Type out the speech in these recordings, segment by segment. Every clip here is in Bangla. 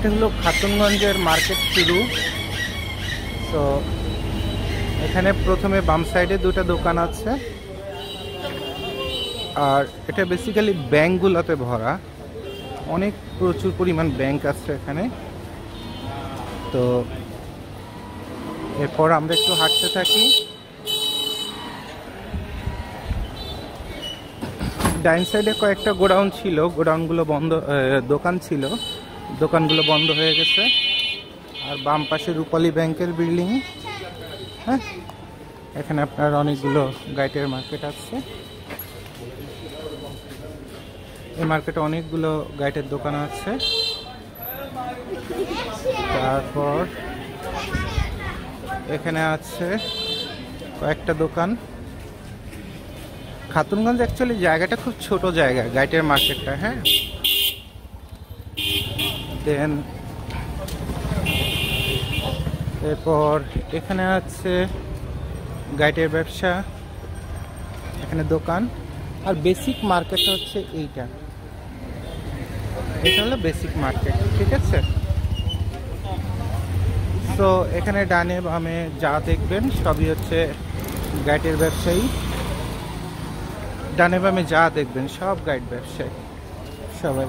এটা হলো খাতুনগঞ্জের মার্কেট শুরু। তো এখানে প্রথমে বাম সাইডে দুটো দোকান আছে, আর এটা বেসিক্যালি ব্যাংকগুলোতে ভরা, অনেক প্রচুর পরিমাণ ব্যাংক আছে এখানে। তো এরপর আমরা একটু হাঁটতে থাকি। ডাইন সাইডে কয়েকটা গোডাউন ছিল, গোডাউনগুলো বন্ধ, দোকান ছিল, দোকানগুলো বন্ধ হয়ে গেছে। আর বাম পাশে রূপালী ব্যাংকের বিল্ডিং। হ্যাঁ, এখানে আপনার অনেকগুলো গাইটের মার্কেট আছে। এই মার্কেটে অনেকগুলো গাইটের দোকান আছে। তারপর এখানে আছে কয়েকটা দোকান। খাতুনগঞ্জ অ্যাকচুয়ালি জায়গাটা খুব ছোট জায়গা, গাইটের মার্কেটটা। হ্যাঁ, দেন এরপর এখানে আছে গাইটের ব্যবসা, এখানে দোকান। আর বেসিক মার্কেটটা হচ্ছে এইটা, এটা হলো বেসিক মার্কেট। ঠিক আছে, তো এখানে ডানে বামে যা দেখবেন সবই হচ্ছে গাইডের ব্যবসায়ী। ডানে বামে যা দেখবেন সব গাইড ব্যবসায়ী, সবাই।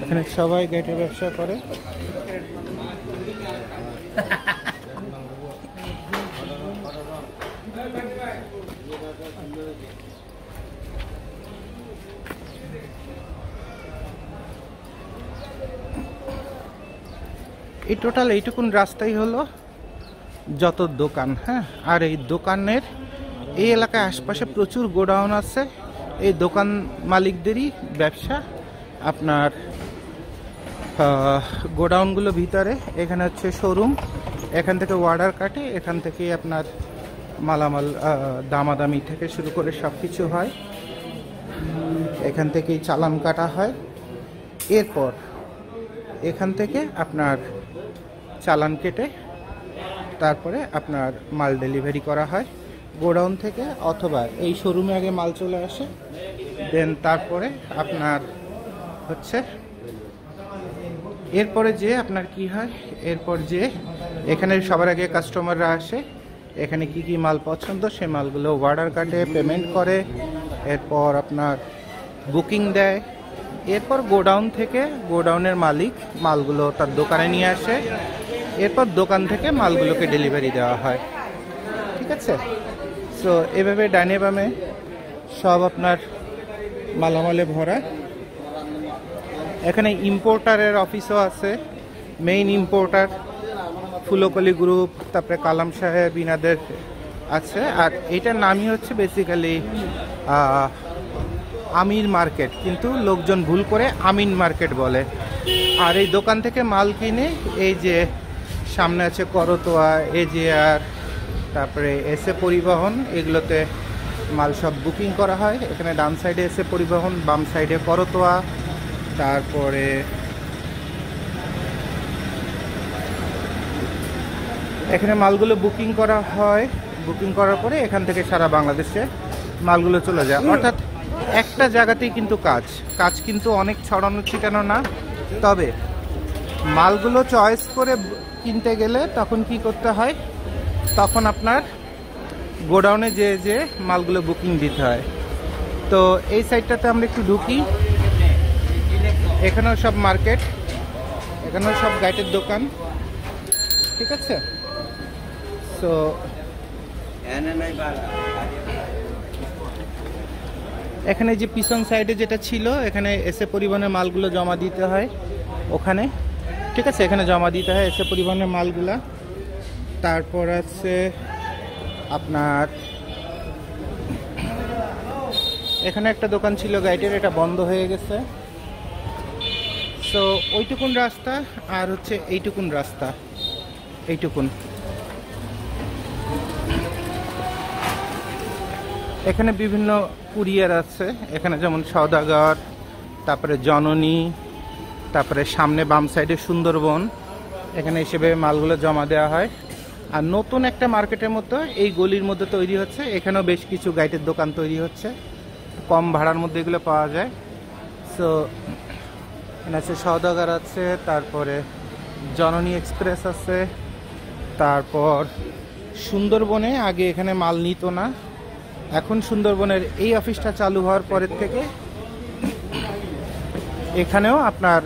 এখানে সবাই গাইডের ব্যবসা করে। এই টোটাল এইটুকুন রাস্তাই হলো যত দোকান। হ্যাঁ, আর এই দোকানের এই এলাকায় আশপাশে প্রচুর গোডাউন আছে। এই দোকান মালিকদেরই ব্যবসা। আপনার গোডাউনগুলো ভিতরে, এখানে হচ্ছে শোরুম, এখান থেকে অর্ডার কাটে, এখান থেকে আপনার মালামাল দামাদামি থেকে শুরু করে সব কিছু হয়। এখান থেকেই চালান কাটা হয়। এরপর এখান থেকে আপনার চালান কেটে তারপরে আপনার মাল ডেলিভারি করা হয় গোডাউন থেকে, অথবা এই শোরুমে আগে মাল চলে আসে, দেন তারপরে আপনার হচ্ছে এরপরে যে আপনার কি হয়, এরপর যে এখানে সবার আগে কাস্টমাররা আসে, এখানে কি কি মাল পছন্দ সে মালগুলো অর্ডার কাটে, পেমেন্ট করে, এরপর আপনার বুকিং দেয়। এরপর গোডাউন থেকে গোডাউনের মালিক মালগুলো তার দোকানে নিয়ে আসে, এরপর দোকান থেকে মালগুলোকে ডেলিভারি দেওয়া হয়। ঠিক আছে, সো এভাবে ডানে বামে সব আপনার মালামালে ভরা। এখানে ইম্পোর্টারের অফিসও আছে, মেইন ইম্পোর্টার ফুলকলি গ্রুপ, তারপরে কালাম সাহেব ইনাদের আছে। আর এটার নামই হচ্ছে বেসিক্যালি আমির মার্কেট, কিন্তু লোকজন ভুল করে আমিন মার্কেট বলে। আর এই দোকান থেকে মাল কিনে এই যে সামনে আছে করতোয়া, এজিআর, তারপরে এসএ পরিবহন, এগুলোতে মাল সব বুকিং করা হয়। এখানে ডান সাইডে এসএ পরিবহন, বাম সাইডে করতোয়া। তারপরে এখানে মালগুলো বুকিং করা হয়, বুকিং করার পরে এখান থেকে সারা বাংলাদেশে মালগুলো চলে যায়। অর্থাৎ একটা জায়গাতেই কিন্তু কাজ কিন্তু অনেক ছড়ানো ছিটানো না। তবে মালগুলো চয়েস করে কিনতে গেলে তখন কি করতে হয়, তখন আপনার গোডাউনে যে মালগুলো বুকিং দিতে হয়। তো এই সাইডটাতে আমরা একটু ঢুকি। এখানেও সব মার্কেট, এখানেও সব গাইটের দোকান। ঠিক আছে, তো এখানে যে পিছন সাইডে যেটা ছিল, এখানে এসএ পরিবহনের মালগুলো জমা দিতে হয় ওখানে। ঠিক আছে, এখানে জমা দিতে হয় এসএ পরিবহনের মালগুলা। তারপর আছে আপনার এখানে একটা দোকান ছিল গাইডের, এটা বন্ধ হয়ে গেছে। সো ওইটুকুন রাস্তা আর হচ্ছে এইটুকুন রাস্তা, এইটুকুন। এখানে বিভিন্ন কুরিয়ার আছে, এখানে যেমন সওদাগর, তারপরে জননী, তারপরে সামনে বাম সাইডে সুন্দরবন, এখানে হিসেবে মালগুলো জমা দেওয়া হয়। আর নতুন একটা মার্কেটের মতো এই গলির মধ্যে তৈরি হচ্ছে, এখানেও বেশ কিছু গাইটের দোকান তৈরি হচ্ছে। কম ভাড়ার মধ্যে এগুলো পাওয়া যায়। সো এখানে আছে সওদাগর আছে, তারপরে জননী এক্সপ্রেস আছে, তারপর সুন্দরবনে আগে এখানে মাল নিত না, এখন সুন্দরবনের এই অফিসটা চালু হওয়ার পরের থেকে এখানেও আপনার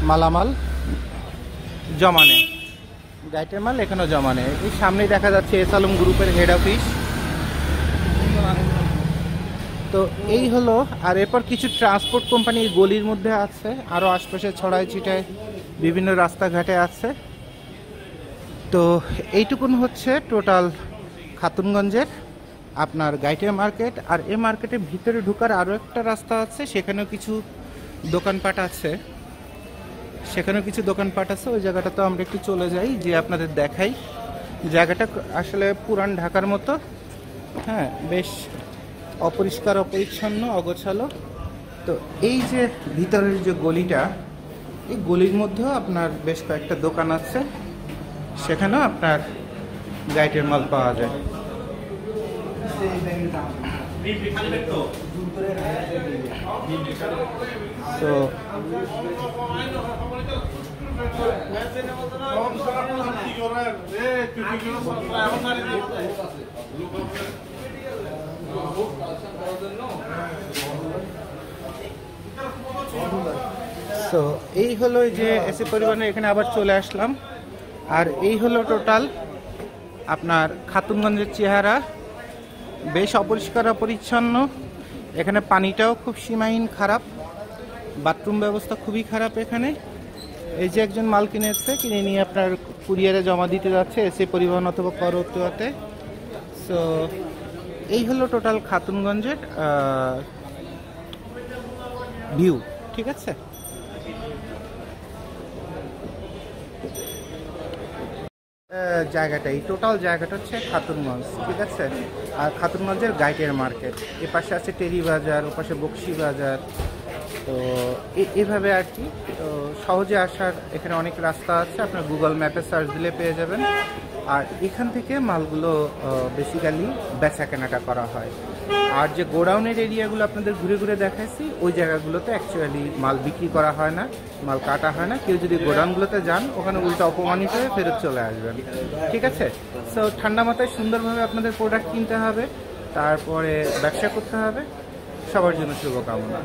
মালামাল জমা নেয়, গাইটের মাল এখানেও জমা নেয়। এই সামনেই দেখা যাচ্ছে এস আলম গ্রুপের হেড অফিস। তো এই হলো। আর এরপর কিছু ট্রান্সপোর্ট কোম্পানি গলির মধ্যে আছে, আরও আশপাশে ছড়ায় ছিটায় বিভিন্ন রাস্তাঘাটে আছে। তো এইটুকুন হচ্ছে টোটাল খাতুনগঞ্জের আপনার গাইটের মার্কেট। আর এই মার্কেটের ভিতরে ঢোকার আরও একটা রাস্তা আছে, সেখানেও কিছু দোকানপাট আছে, ওই জায়গাটাতে আমরা একটু চলে যাই, যে আপনাদের দেখাই। জায়গাটা আসলে পুরান ঢাকার মতো, হ্যাঁ, বেশ অপরিষ্কার অপরিচ্ছন্ন অগোছালো। তো এই যে ভিতরের যে গলিটা, এই গলির মধ্যেও আপনার বেশ কয়েকটা দোকান আছে, সেখানেও আপনার গাইটের মাল পাওয়া যায়। তো সো এই হলো যে এসি পরিবহনে এখানে আবার চলে আসলাম। আর এই হলো টোটাল আপনার খাতুনগঞ্জের চেহারা, বেশ অপরিষ্কার অপরিচ্ছন্ন। এখানে পানিটাও খুব সীমাহীন খারাপ, বাথরুম ব্যবস্থা খুবই খারাপ এখানে। এই যে একজন মাল কিনে নিয়ে আপনার কুরিয়ারে জমা দিতে যাচ্ছে এসি পরিবহন অথবা করতোয়াতে। সো এই হলো টোটাল খাতুনগঞ্জের ভিউ, ঠিক আছে। এই টোটাল জায়গাটা হচ্ছে খাতুনগঞ্জ, ঠিক আছে। আর খাতুনগঞ্জের গাইটের মার্কেট, এ পাশে আছে টেরি বাজার, ও পাশে বকশি বাজার। তো এভাবে আর কি। তো সহজে আসার এখানে অনেক রাস্তা আছে, আপনার গুগল ম্যাপে সার্চ দিলে পেয়ে যাবেন। আর এখান থেকে মালগুলো বেসিক্যালি বেচা কেনাটা করা হয়। আর যে গোডাউনের এরিয়াগুলো আপনাদের ঘুরে ঘুরে দেখাইছি, ওই জায়গাগুলোতে অ্যাকচুয়ালি মাল বিক্রি করা হয় না, মাল কাটা হয় না। কেউ যদি গোডাউনগুলোতে যান, ওখানে উল্টো অপমানিত হয়ে ফেরত চলে আসবেন, ঠিক আছে। সো ঠান্ডা মাথায় সুন্দরভাবে আপনাদের প্রোডাক্ট কিনতে হবে, তারপরে ব্যবসা করতে হবে। সবার জন্য শুভকামনা।